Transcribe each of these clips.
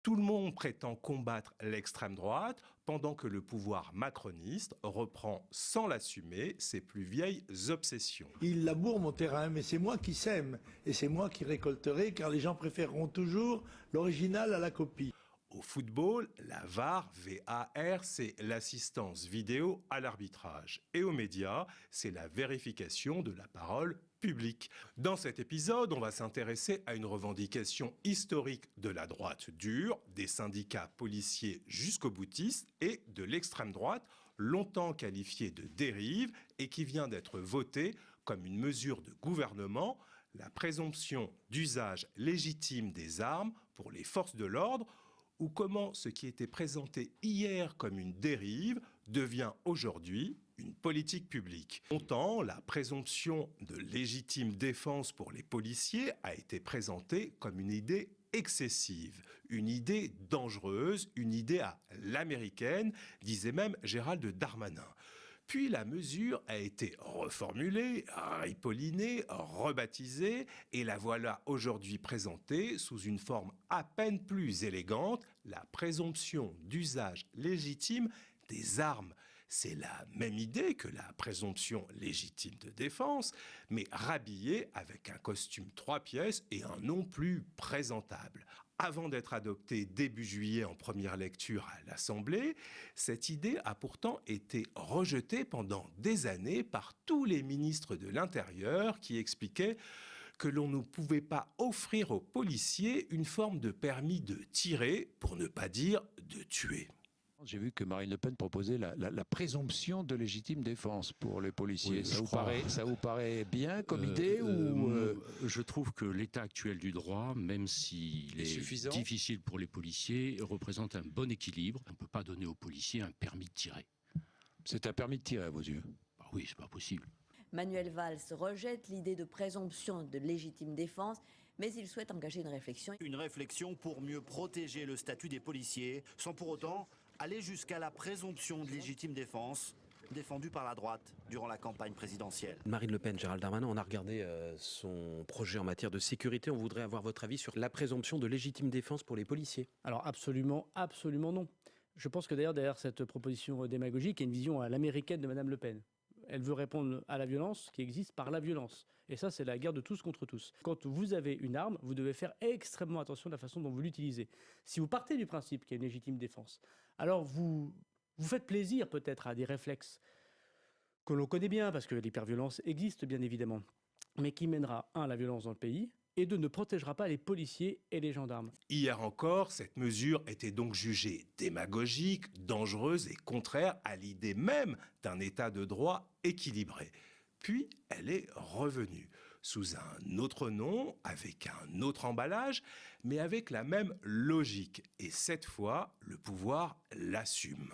Tout le monde prétend combattre l'extrême droite pendant que le pouvoir macroniste reprend sans l'assumer ses plus vieilles obsessions. Il laboure mon terrain, mais c'est moi qui sème et c'est moi qui récolterai car les gens préféreront toujours l'original à la copie. Au football, la VAR, VAR, c'est l'assistance vidéo à l'arbitrage. Et aux médias, c'est la vérification de la parole publique. Dans cet épisode, on va s'intéresser à une revendication historique de la droite dure, des syndicats policiers jusqu'aux boutistes et de l'extrême droite, longtemps qualifiée de dérive et qui vient d'être votée comme une mesure de gouvernement, la présomption d'usage légitime des armes pour les forces de l'ordre, ou comment ce qui était présenté hier comme une dérive devient aujourd'hui une politique publique. Longtemps, la présomption de légitime défense pour les policiers a été présentée comme une idée excessive, une idée dangereuse, une idée à l'américaine, disait même Gérald Darmanin. Puis la mesure a été reformulée, ripollinée, rebaptisée, et la voilà aujourd'hui présentée sous une forme à peine plus élégante, la présomption d'usage légitime des armes. C'est la même idée que la présomption légitime de défense, mais rhabillée avec un costume 3 pièces et un nom plus présentable. Avant d'être adoptée début juillet en première lecture à l'Assemblée, cette idée a pourtant été rejetée pendant des années par tous les ministres de l'Intérieur qui expliquaient que l'on ne pouvait pas offrir aux policiers une forme de permis de tirer, pour ne pas dire de tuer. J'ai vu que Marine Le Pen proposait la présomption de légitime défense pour les policiers. Oui, ça vous paraît bien comme idée Je trouve que l'état actuel du droit, même s'il est difficile pour les policiers, représente un bon équilibre. On ne peut pas donner aux policiers un permis de tirer. C'est un permis de tirer à vos yeux? Bah oui, c'est pas possible. Manuel Valls rejette l'idée de présomption de légitime défense, mais il souhaite engager une réflexion. Une réflexion pour mieux protéger le statut des policiers, sans pour autant aller jusqu'à la présomption de légitime défense défendue par la droite durant la campagne présidentielle. Marine Le Pen, Gérald Darmanin, on a regardé son projet en matière de sécurité. On voudrait avoir votre avis sur la présomption de légitime défense pour les policiers. Alors absolument non. Je pense que d'ailleurs derrière cette proposition démagogique, il y a une vision à l'américaine de Madame Le Pen. Elle veut répondre à la violence qui existe par la violence. Et ça, c'est la guerre de tous contre tous. Quand vous avez une arme, vous devez faire extrêmement attention à la façon dont vous l'utilisez. Si vous partez du principe qu'il y a une légitime défense, alors vous faites plaisir peut-être à des réflexes que l'on connaît bien, parce que l'hyperviolence existe bien évidemment, mais qui mènera, à la violence dans le pays, et ne protégera pas les policiers et les gendarmes. Hier encore, cette mesure était donc jugée démagogique, dangereuse et contraire à l'idée même d'un état de droit équilibré. Puis, elle est revenue, sous un autre nom, avec un autre emballage, mais avec la même logique. Et cette fois, le pouvoir l'assume.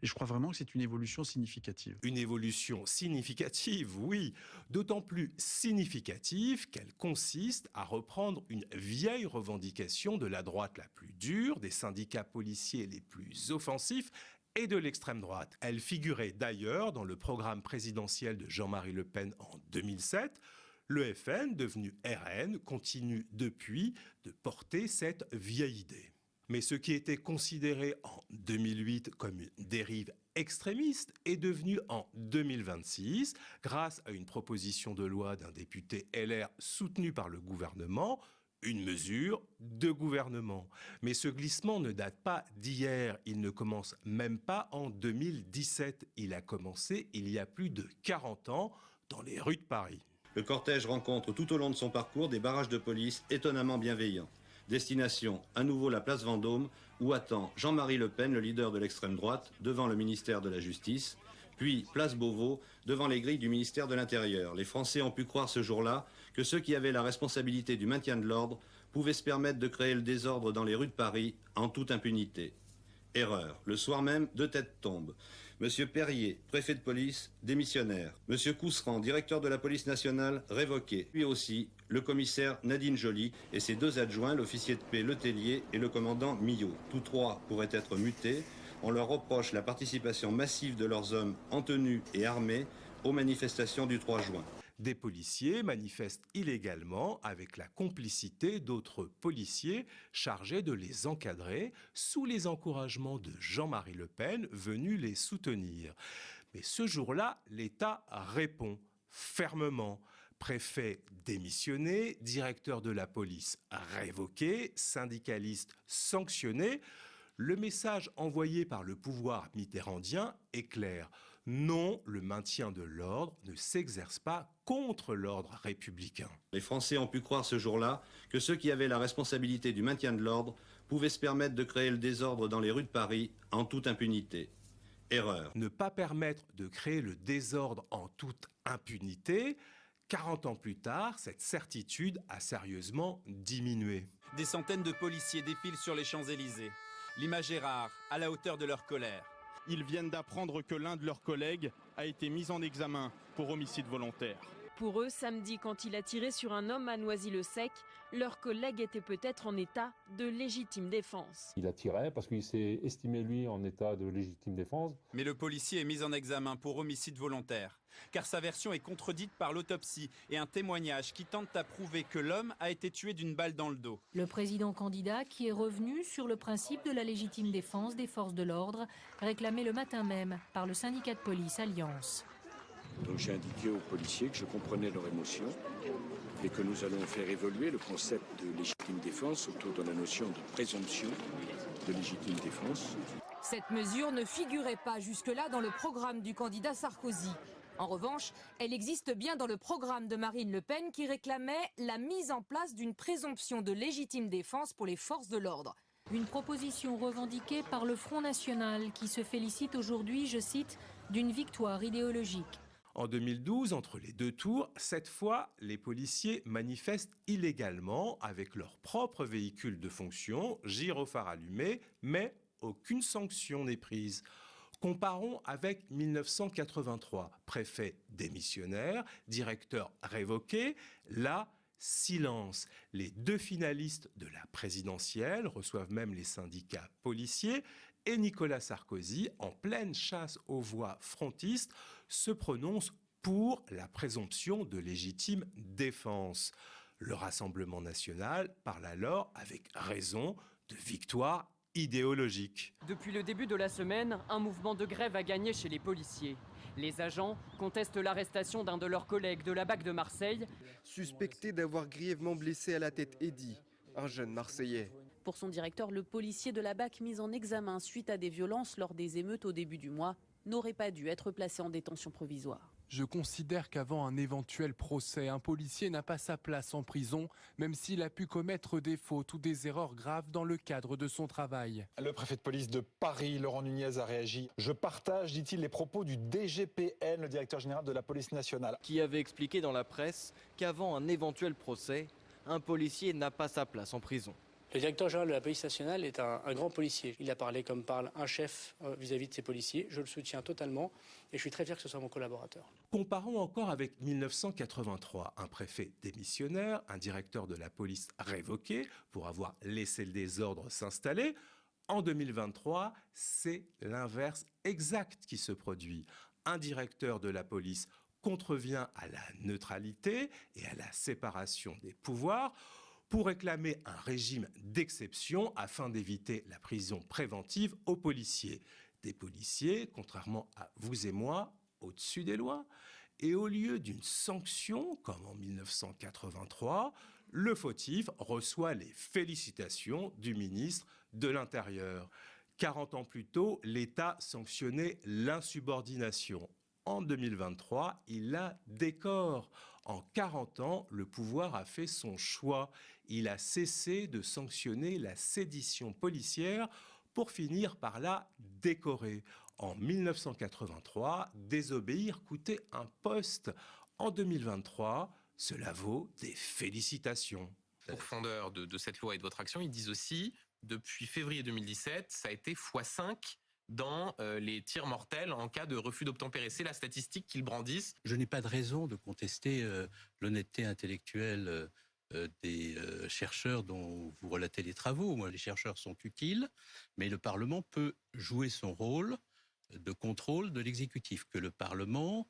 Et je crois vraiment que c'est une évolution significative. Une évolution significative, oui. D'autant plus significative qu'elle consiste à reprendre une vieille revendication de la droite la plus dure, des syndicats policiers les plus offensifs et de l'extrême droite. Elle figurait d'ailleurs dans le programme présidentiel de Jean-Marie Le Pen en 2007. Le FN, devenu RN, continue depuis de porter cette vieille idée. Mais ce qui était considéré en 2008 comme une dérive extrémiste est devenu en 2026, grâce à une proposition de loi d'un député LR soutenu par le gouvernement, une mesure de gouvernement. Mais ce glissement ne date pas d'hier, il ne commence même pas en 2017. Il a commencé il y a plus de 40 ans dans les rues de Paris. Le cortège rencontre tout au long de son parcours des barrages de police étonnamment bienveillants. Destination, à nouveau la place Vendôme, où attend Jean-Marie Le Pen, le leader de l'extrême droite, devant le ministère de la Justice, puis place Beauvau, devant les grilles du ministère de l'Intérieur. Les Français ont pu croire ce jour-là que ceux qui avaient la responsabilité du maintien de l'ordre pouvaient se permettre de créer le désordre dans les rues de Paris en toute impunité. Erreur. Le soir même, 2 têtes tombent. Monsieur Perrier, préfet de police, démissionnaire. Monsieur Cousseran, directeur de la police nationale, révoqué. Puis aussi, le commissaire Nadine Joly et ses 2 adjoints, l'officier de paix Letellier et le commandant Millot. Tous 3 pourraient être mutés. On leur reproche la participation massive de leurs hommes en tenue et armés aux manifestations du 3 juin. Des policiers manifestent illégalement avec la complicité d'autres policiers chargés de les encadrer sous les encouragements de Jean-Marie Le Pen venu les soutenir. Mais ce jour-là, l'État répond fermement. Préfet démissionné, directeur de la police révoqué, syndicaliste sanctionné. Le message envoyé par le pouvoir mitterrandien est clair. Non, le maintien de l'ordre ne s'exerce pas contre l'ordre républicain. Les Français ont pu croire ce jour-là que ceux qui avaient la responsabilité du maintien de l'ordre pouvaient se permettre de créer le désordre dans les rues de Paris en toute impunité. Erreur. Ne pas permettre de créer le désordre en toute impunité. 40 ans plus tard, cette certitude a sérieusement diminué. Des centaines de policiers défilent sur les Champs-Élysées. L'image est rare, à la hauteur de leur colère. Ils viennent d'apprendre que l'un de leurs collègues a été mis en examen pour homicide volontaire. Pour eux, samedi, quand il a tiré sur un homme à Noisy-le-Sec, leur collègue était peut-être en état de légitime défense. Il a tiré parce qu'il s'est estimé, lui, en état de légitime défense. Mais le policier est mis en examen pour homicide volontaire, car sa version est contredite par l'autopsie et un témoignage qui tente à prouver que l'homme a été tué d'une balle dans le dos. Le président candidat, qui est revenu sur le principe de la légitime défense des forces de l'ordre, réclamé le matin même par le syndicat de police Alliance. Donc j'ai indiqué aux policiers que je comprenais leur émotion et que nous allons faire évoluer le concept de légitime défense autour de la notion de présomption de légitime défense. Cette mesure ne figurait pas jusque-là dans le programme du candidat Sarkozy. En revanche, elle existe bien dans le programme de Marine Le Pen qui réclamait la mise en place d'une présomption de légitime défense pour les forces de l'ordre. Une proposition revendiquée par le Front National qui se félicite aujourd'hui, je cite, d'une victoire idéologique. En 2012, entre les deux tours, cette fois, les policiers manifestent illégalement avec leur propre véhicule de fonction, gyrophare allumé, mais aucune sanction n'est prise. Comparons avec 1983, préfet démissionnaire, directeur révoqué, là, silence. Les deux finalistes de la présidentielle reçoivent même les syndicats policiers et Nicolas Sarkozy, en pleine chasse aux voix frontistes, se prononce pour la présomption de légitime défense. Le Rassemblement national parle alors, avec raison, de victoire idéologique. Depuis le début de la semaine, un mouvement de grève a gagné chez les policiers. Les agents contestent l'arrestation d'un de leurs collègues de la BAC de Marseille, suspecté d'avoir grièvement blessé à la tête Eddy, un jeune Marseillais. Pour son directeur, le policier de la BAC mis en examen suite à des violences lors des émeutes au début du mois n'aurait pas dû être placé en détention provisoire. Je considère qu'avant un éventuel procès, un policier n'a pas sa place en prison, même s'il a pu commettre des fautes ou des erreurs graves dans le cadre de son travail. Le préfet de police de Paris, Laurent Nunez, a réagi. Je partage, dit-il, les propos du DGPN, le directeur général de la police nationale, qui avait expliqué dans la presse qu'avant un éventuel procès, un policier n'a pas sa place en prison. Le directeur général de la police nationale est un grand policier. Il a parlé comme parle un chef vis-à-vis de ses policiers. Je le soutiens totalement et je suis très fier que ce soit mon collaborateur. Comparons encore avec 1983, un préfet démissionnaire, un directeur de la police révoqué pour avoir laissé le désordre s'installer. En 2023, c'est l'inverse exact qui se produit. Un directeur de la police contrevient à la neutralité et à la séparation des pouvoirs pour réclamer un régime d'exception afin d'éviter la prison préventive aux policiers. Des policiers, contrairement à vous et moi, au-dessus des lois. Et au lieu d'une sanction, comme en 1983, le fautif reçoit les félicitations du ministre de l'Intérieur. 40 ans plus tôt, l'État sanctionnait l'insubordination. En 2023, il la décore. En 40 ans, le pouvoir a fait son choix. Il a cessé de sanctionner la sédition policière pour finir par la décorer. En 1983, désobéir coûtait un poste. En 2023, cela vaut des félicitations. Pourfendeurs de cette loi et de votre action, ils disent aussi, depuis février 2017, ça a été x5 dans les tirs mortels en cas de refus d'obtempérer. C'est la statistique qu'ils brandissent. Je n'ai pas de raison de contester l'honnêteté intellectuelle des chercheurs dont vous relatez les travaux. Moi, les chercheurs sont utiles, mais le Parlement peut jouer son rôle de contrôle de l'exécutif. Que le Parlement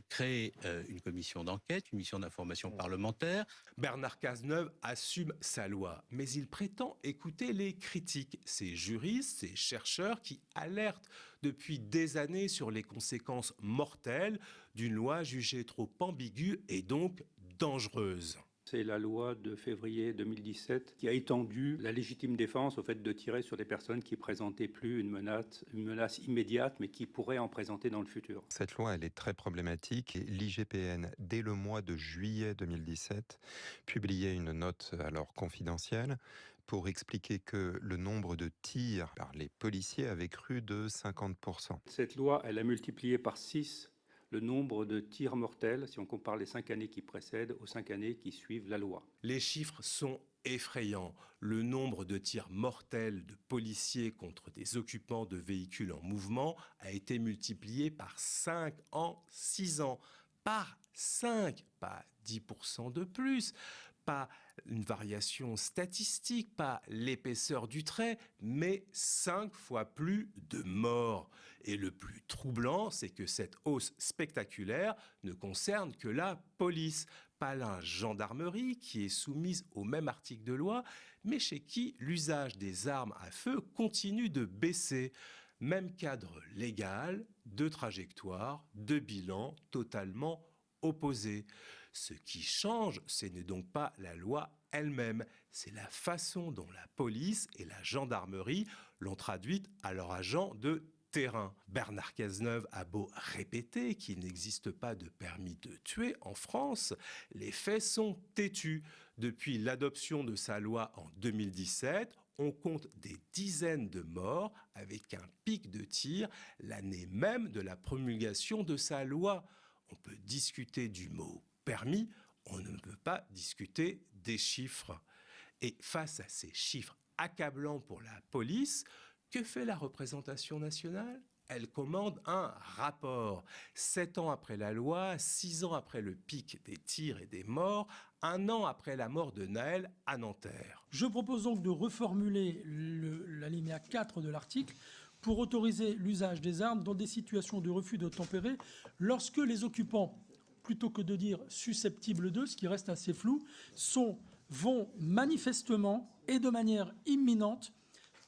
créer une commission d'enquête, une mission d'information parlementaire. Bernard Cazeneuve assume sa loi, mais il prétend écouter les critiques, ces juristes, ces chercheurs qui alertent depuis des années sur les conséquences mortelles d'une loi jugée trop ambiguë et donc dangereuse. C'est la loi de février 2017 qui a étendu la légitime défense au fait de tirer sur des personnes qui ne présentaient plus une menace immédiate, mais qui pourraient en présenter dans le futur. Cette loi, elle est très problématique. L'IGPN, dès le mois de juillet 2017, publiait une note alors confidentielle pour expliquer que le nombre de tirs par les policiers avait cru de 50%. Cette loi, elle a multiplié par 6 le nombre de tirs mortels, si on compare les 5 années qui précèdent aux 5 années qui suivent la loi. Les chiffres sont effrayants. Le nombre de tirs mortels de policiers contre des occupants de véhicules en mouvement a été multiplié par 5 en 6 ans. Par 5, pas 10% de plus, pas une variation statistique, pas l'épaisseur du trait, mais 5 fois plus de morts. Et le plus troublant, c'est que cette hausse spectaculaire ne concerne que la police, pas la gendarmerie qui est soumise au même article de loi, mais chez qui l'usage des armes à feu continue de baisser. Même cadre légal, de trajectoire, de bilan totalement opposés. Ce qui change, ce n'est donc pas la loi elle-même, c'est la façon dont la police et la gendarmerie l'ont traduite à leurs agents de terrain. Bernard Cazeneuve a beau répéter qu'il n'existe pas de permis de tuer en France, les faits sont têtus. Depuis l'adoption de sa loi en 2017, on compte des dizaines de morts avec un pic de tir l'année même de la promulgation de sa loi. On peut discuter du mot permis, on ne peut pas discuter des chiffres. Et face à ces chiffres accablants pour la police, que fait la représentation nationale ? Elle commande un rapport. 7 ans après la loi, 6 ans après le pic des tirs et des morts, 1 an après la mort de Naël à Nanterre. Je propose donc de reformuler l'alinéa 4 de l'article pour autoriser l'usage des armes dans des situations de refus d'obtempérer lorsque les occupants, plutôt que de dire susceptibles d'eux, ce qui reste assez flou, vont manifestement et de manière imminente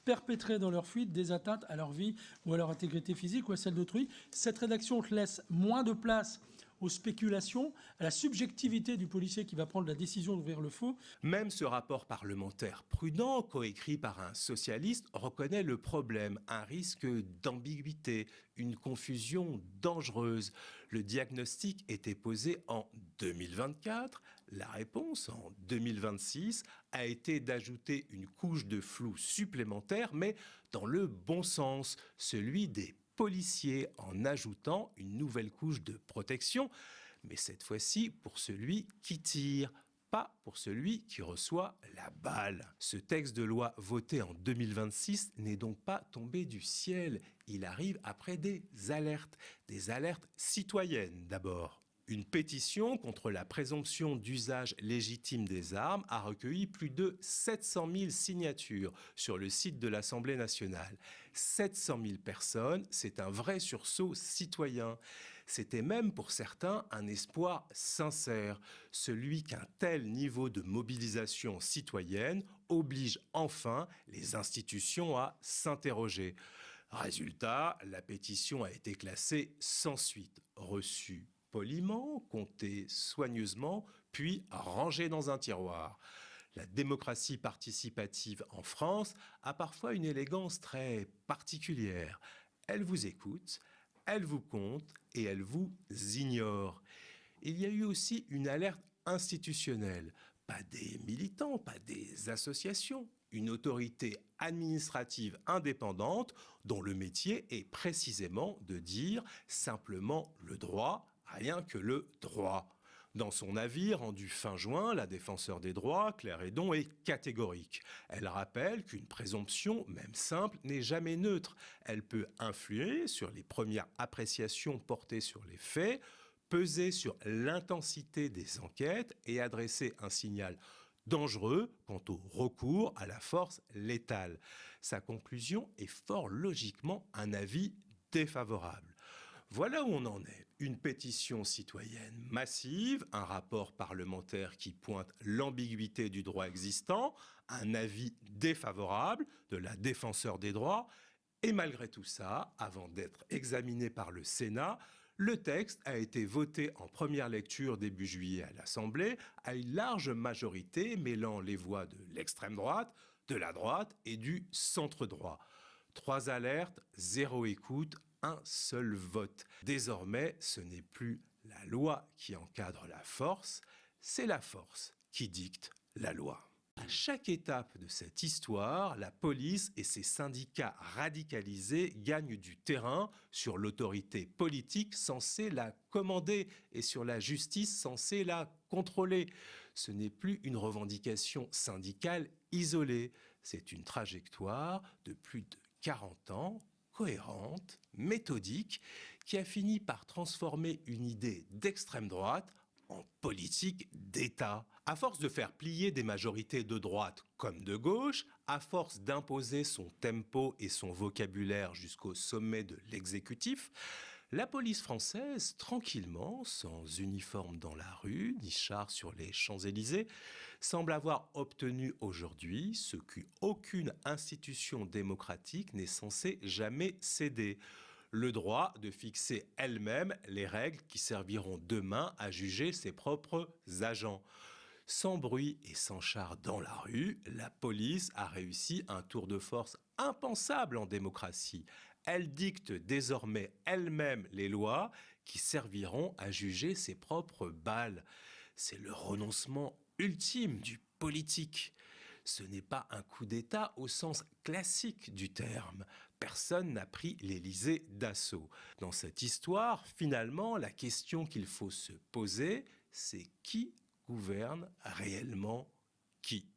perpétrer dans leur fuite des atteintes à leur vie ou à leur intégrité physique ou à celle d'autrui. Cette rédaction laisse moins de place aux spéculations, à la subjectivité du policier qui va prendre la décision d'ouvrir le feu. Même ce rapport parlementaire prudent, coécrit par un socialiste, reconnaît le problème, un risque d'ambiguïté, une confusion dangereuse. Le diagnostic était posé en 2024. La réponse, en 2026, a été d'ajouter une couche de flou supplémentaire, mais dans le bon sens, celui des policiers, en ajoutant une nouvelle couche de protection, mais cette fois-ci pour celui qui tire, pas pour celui qui reçoit la balle. Ce texte de loi voté en 2026 n'est donc pas tombé du ciel. Il arrive après des alertes citoyennes d'abord. Une pétition contre la présomption d'usage légitime des armes a recueilli plus de 700 000 signatures sur le site de l'Assemblée nationale. 700 000 personnes, c'est un vrai sursaut citoyen. C'était même pour certains un espoir sincère, celui qu'un tel niveau de mobilisation citoyenne oblige enfin les institutions à s'interroger. Résultat, la pétition a été classée sans suite, reçue poliment, comptée soigneusement, puis rangée dans un tiroir. La démocratie participative en France a parfois une élégance très particulière. Elle vous écoute, elle vous compte et elle vous ignore. Il y a eu aussi une alerte institutionnelle, pas des militants, pas des associations, une autorité administrative indépendante dont le métier est précisément de dire simplement le droit, rien que le droit. Dans son avis rendu fin juin, la défenseure des droits, Claire Hédon, est catégorique. Elle rappelle qu'une présomption, même simple, n'est jamais neutre. Elle peut influer sur les premières appréciations portées sur les faits, peser sur l'intensité des enquêtes et adresser un signal dangereux quant au recours à la force létale. Sa conclusion est fort logiquement un avis défavorable. Voilà où on en est. Une pétition citoyenne massive, un rapport parlementaire qui pointe l'ambiguïté du droit existant, un avis défavorable de la défenseure des droits, et malgré tout ça, avant d'être examiné par le Sénat, le texte a été voté en première lecture début juillet à l'Assemblée à une large majorité mêlant les voix de l'extrême droite, de la droite et du centre-droit. 3 alertes, 0 écoute, un seul vote. Désormais, ce n'est plus la loi qui encadre la force, c'est la force qui dicte la loi. À chaque étape de cette histoire, la police et ses syndicats radicalisés gagnent du terrain sur l'autorité politique censée la commander et sur la justice censée la contrôler. Ce n'est plus une revendication syndicale isolée, c'est une trajectoire de plus de 40 ans, cohérente, méthodique, qui a fini par transformer une idée d'extrême droite en politique d'État. À force de faire plier des majorités de droite comme de gauche, à force d'imposer son tempo et son vocabulaire jusqu'au sommet de l'exécutif, la police française, tranquillement, sans uniforme dans la rue, ni char sur les Champs-Élysées, semble avoir obtenu aujourd'hui ce qu'aucune institution démocratique n'est censée jamais céder: le droit de fixer elle-même les règles qui serviront demain à juger ses propres agents. Sans bruit et sans char dans la rue, la police a réussi un tour de force impensable en démocratie. Elle dicte désormais elle-même les lois qui serviront à juger ses propres balles. C'est le renoncement ultime du politique. Ce n'est pas un coup d'État au sens classique du terme. Personne n'a pris l'Élysée d'assaut. Dans cette histoire, finalement, la question qu'il faut se poser, c'est qui gouverne réellement qui ?